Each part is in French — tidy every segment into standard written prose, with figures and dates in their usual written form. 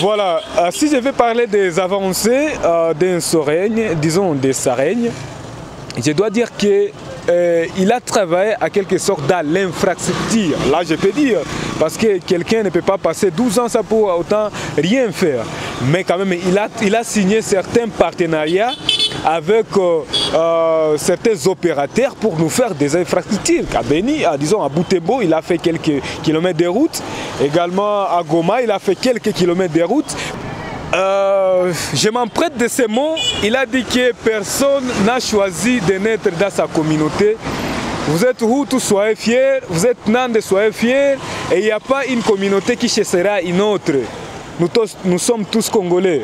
Voilà, si je vais parler des avancées d'un Soreigne, disons des Sareignes, je dois dire qu'il a travaillé à quelque sorte dans l'infrastructure. Là, je peux dire, parce que quelqu'un ne peut pas passer 12 ans ça pour autant rien faire. Mais quand même, il a signé certains partenariats avec certains opérateurs pour nous faire des infrastructures. À Beni, disons à Boutembo, il a fait quelques kilomètres de route. Également à Goma, il a fait quelques kilomètres de route. Je m'emprête de ces mots. Il a dit que personne n'a choisi de naître dans sa communauté. Vous êtes Hutu, soyez fiers. Vous êtes Nande, soyez fiers. Et il n'y a pas une communauté qui chassera une autre. Nous sommes tous Congolais.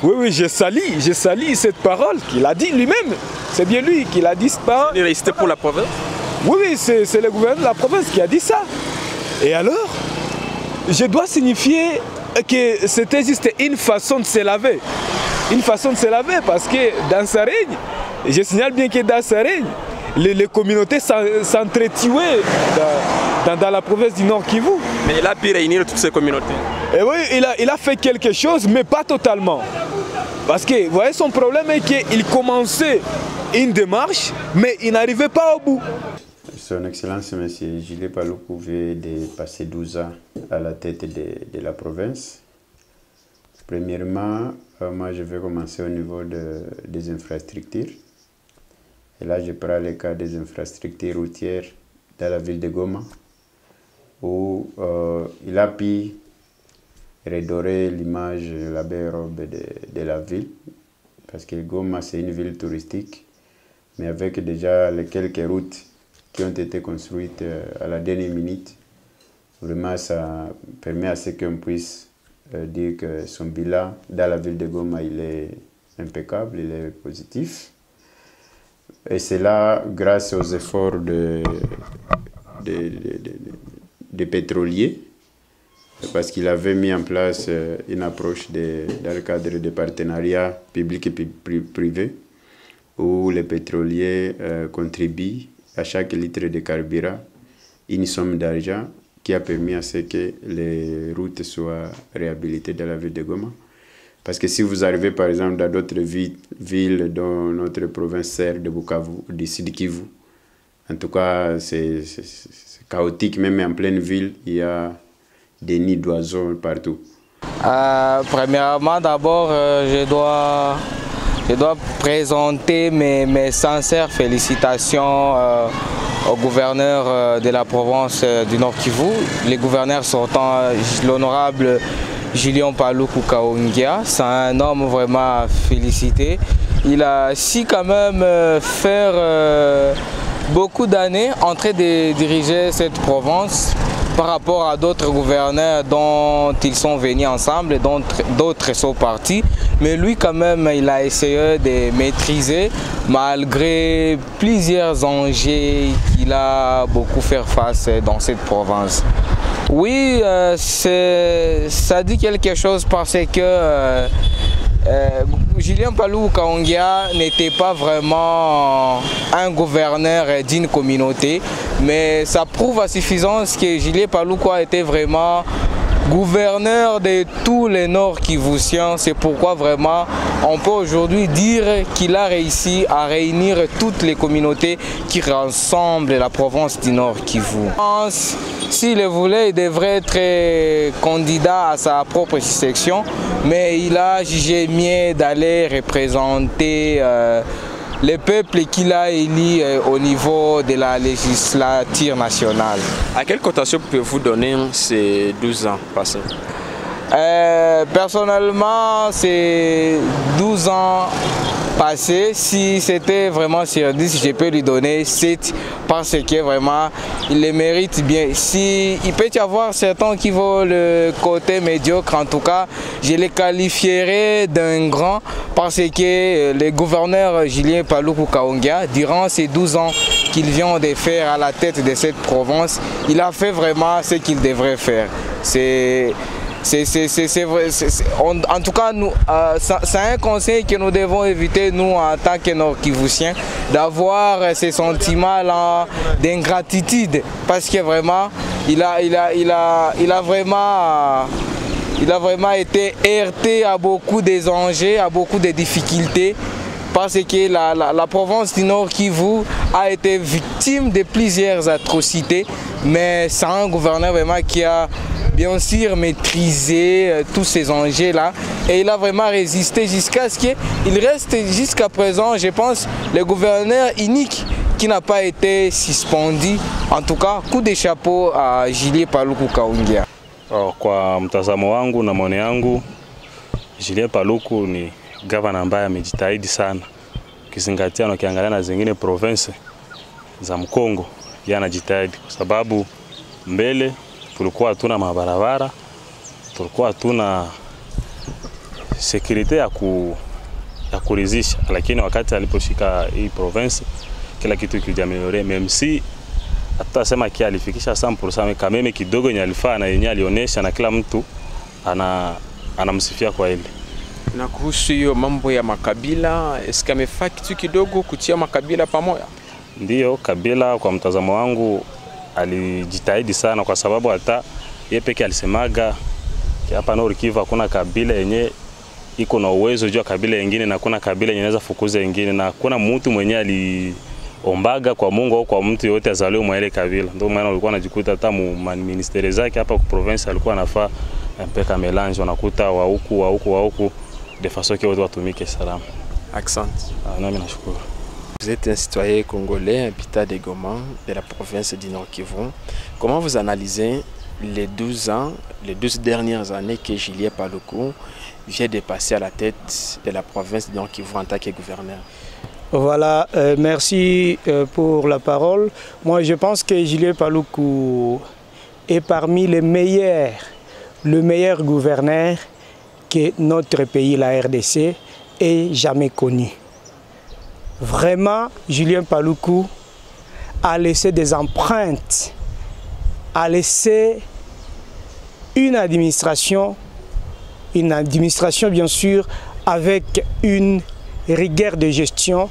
Oui, je salis cette parole qu'il a dit lui-même. C'est bien lui qui l'a dit cette parole. C'était pour la province? Oui, c'est le gouverneur de la province qui a dit ça. Et alors, je dois signifier que c'était juste une façon de se laver. Une façon de se laver parce que dans Sareigne, je signale bien que dans Sareigne, les communautés s'entretuaient dans la province du Nord Kivu. Mais il a pu réunir toutes ces communautés. Et oui, il a fait quelque chose, mais pas totalement. Parce que, vous voyez, son problème est qu'il commençait une démarche, mais il n'arrivait pas au bout. Son Excellence, M. Julien Paluku vient de passer 12 ans à la tête de la province. Premièrement, moi je vais commencer au niveau des infrastructures. Et là, je prends le cas des infrastructures routières dans la ville de Goma, où il a pu redorer l'image, la belle robe de la ville, parce que Goma, c'est une ville touristique, mais avec déjà les quelques routes qui ont été construites à la dernière minute, vraiment ça permet à ce qu'on puisse dire que son bilan dans la ville de Goma, il est impeccable, il est positif. Et c'est là, grâce aux efforts des pétroliers, parce qu'il avait mis en place une approche dans le cadre de partenariats publics et privés, où les pétroliers contribuent à chaque litre de carburant une somme d'argent qui a permis à ce que les routes soient réhabilitées dans la ville de Goma. Parce que si vous arrivez par exemple dans d'autres villes dont notre province sert de Bukavu, du Sud Kivu, en tout cas c'est chaotique, même en pleine ville, il y a des nids d'oiseaux partout. Premièrement, d'abord, je dois présenter mes sincères félicitations au gouverneur de la province du Nord Kivu, les gouverneurs sortants, l'honorable Julien Paluku Kaongia. C'est un homme vraiment à féliciter. Il a su quand même faire beaucoup d'années en train de diriger cette province par rapport à d'autres gouverneurs dont ils sont venus ensemble et dont d'autres sont partis. Mais lui quand même, il a essayé de maîtriser malgré plusieurs enjeux qu'il a beaucoup fait face dans cette province. Oui, ça dit quelque chose parce que Julien Paluku Kaongia n'était pas vraiment un gouverneur d'une communauté, mais ça prouve à suffisance que Julien Paluku a été vraiment gouverneur de tous les Nord Kivusiens. C'est pourquoi vraiment on peut aujourd'hui dire qu'il a réussi à réunir toutes les communautés qui rassemblent la province du Nord Kivu. S'il le voulait, il devrait être candidat à sa propre section, mais il a jugé mieux d'aller représenter le peuple qu'il a élu au niveau de la législature nationale. À quelle cotation pouvez-vous donner ces 12 ans passés? Personnellement, c'est 12 ans passés. Si c'était vraiment sur 10, je peux lui donner 7 parce que vraiment, il les mérite bien. Si, il peut y avoir certains qui vont le côté médiocre, en tout cas, je les qualifierais d'un grand parce que le gouverneur Julien Paluku Kaongia, durant ces 12 ans qu'il vient de faire à la tête de cette province, il a fait vraiment ce qu'il devrait faire. En tout cas, c'est un conseil que nous devons éviter, nous, en tant que Nord-Kivusiens, d'avoir ces sentiments d'ingratitude. Parce que vraiment, il a il a vraiment été heurté à beaucoup des enjeux, à beaucoup de difficultés, parce que la province du Nord Kivu a été victime de plusieurs atrocités, mais c'est un gouverneur vraiment qui a bien sûr maîtrisé tous ces enjeux-là, et il a vraiment résisté jusqu'à ce qu'il reste jusqu'à présent, je pense, le gouverneur unique qui n'a pas été suspendu. En tout cas, coup de chapeau à Julien Paluku Kaongia. Kwa mtazamo wangu na maoni yangu, Julien Paluku ni gavana ambaye amejitahidi sana. Ukizingatia na ukiangalia na zingine province za Mkongo, yeye anajitahidi kwa sababu mbele tulikuwa hatuna mabarabara, tulikuwa hatuna security ya kuridhisha, lakini wakati aliposhika hii province kila kitu kilijameliore, même si atasema kia alifikisha 100% kameme kidogo yenye alifaa na yenye alionyesha na kila mtu anamsifia kwa ile. Na kuhusu hiyo mambo ya makabila, eske amefaa kitu kidogo kutia makabila pamoja? Ndiyo, Kabila kwa mtazamo wangu alijitahidi sana, kwa sababu hata yeye peke alisemaga hapa Nord Kivu hakuna kabila yenye iko na uwezo juu ya kabila nyingine, na kuna kabila yenye inaweza fukuza nyingine, na kuna mtu mwenye aliombaga kwa Mungu au kwa mtu yote azaliwe mwa ile kabila. Ndio maana ulikuwa unajikuta hata ministeri zake hapa kwa province alikuwa anafaa mpeka melange, wanakuta wa huku de façon que wote watumike salama. Accent. Nami nashukuru. Vous êtes un citoyen congolais, habitant de Goma, de la province du Nord Kivu. Comment vous analysez les 12 dernières années que Julien Paluku vient de passer à la tête de la province du Nord Kivu en tant que gouverneur? Voilà, merci pour la parole. Moi, je pense que Julien Paluku est parmi les meilleurs, le meilleur gouverneur que notre pays, la RDC, ait jamais connu. Vraiment, Julien Paluku a laissé des empreintes, a laissé une administration bien sûr avec une rigueur de gestion.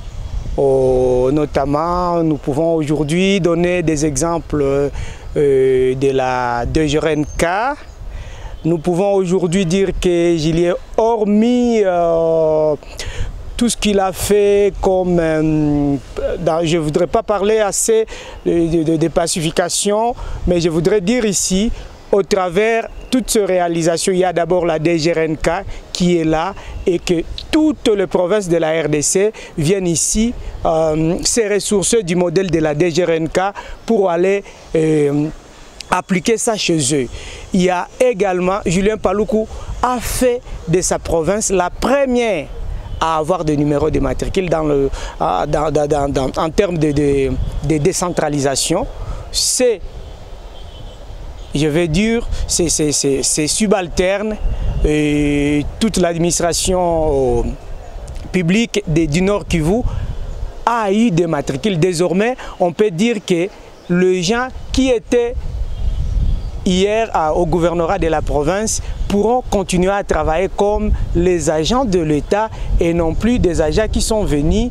Notamment, nous pouvons aujourd'hui donner des exemples de la DGRNK. Nous pouvons aujourd'hui dire que Julien, hormis tout ce qu'il a fait comme, je ne voudrais pas parler assez de pacification, mais je voudrais dire ici, au travers toutes ces réalisations, il y a d'abord la DGRNK qui est là et que toutes les provinces de la RDC viennent ici se ressourcer du modèle de la DGRNK pour aller appliquer ça chez eux. Il y a également, Julien Paluku a fait de sa province la première à avoir des numéros de matricule en termes de décentralisation. C'est, je vais dire, c'est subalterne. Toute l'administration publique du Nord Kivu a eu des matricules. Désormais, on peut dire que les gens qui étaient hier au gouvernorat de la province pourront continuer à travailler comme les agents de l'État et non plus des agents qui sont venus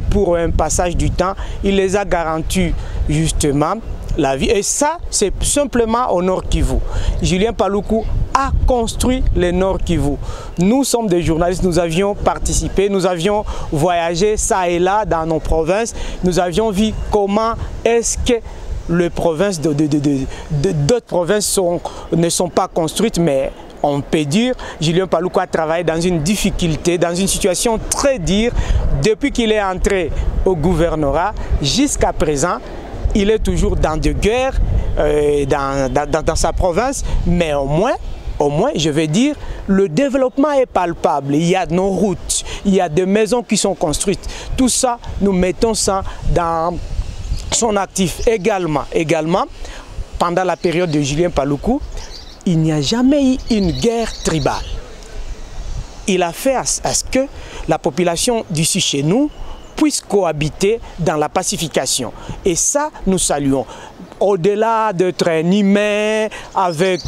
pour un passage du temps. Il les a garantis justement la vie. Et ça, c'est simplement au Nord Kivu. Julien Paluku a construit le Nord Kivu. Nous sommes des journalistes, nous avions participé, nous avions voyagé ça et là dans nos provinces. Nous avions vu comment est-ce que les provinces d'autres provinces ne sont pas construites, mais on peut dire Julien Paluku a travaillé dans une difficulté, dans une situation très dure. Depuis qu'il est entré au gouvernorat, jusqu'à présent, il est toujours dans des guerres dans sa province, mais au moins, je vais dire, le développement est palpable. Il y a nos routes, il y a des maisons qui sont construites. Tout ça, nous mettons ça dans son actif. Également, pendant la période de Julien Paluku, il n'y a jamais eu une guerre tribale. Il a fait à ce que la population d'ici chez nous puisse cohabiter dans la pacification. Et ça, nous saluons. Au-delà d'être un humain avec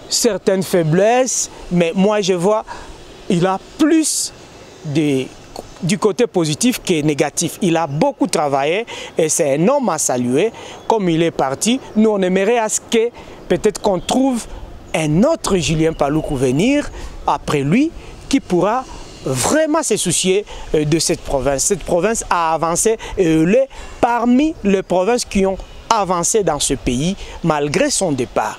certaines faiblesses, mais moi je vois, il a plus du côté positif que négatif. Il a beaucoup travaillé et c'est un homme à saluer. Comme il est parti, nous on aimerait à ce que peut-être qu'on trouve un autre Julien Paluku venir après lui qui pourra vraiment se soucier de cette province. Cette province a avancé et elle est parmi les provinces qui ont avancé dans ce pays malgré son départ.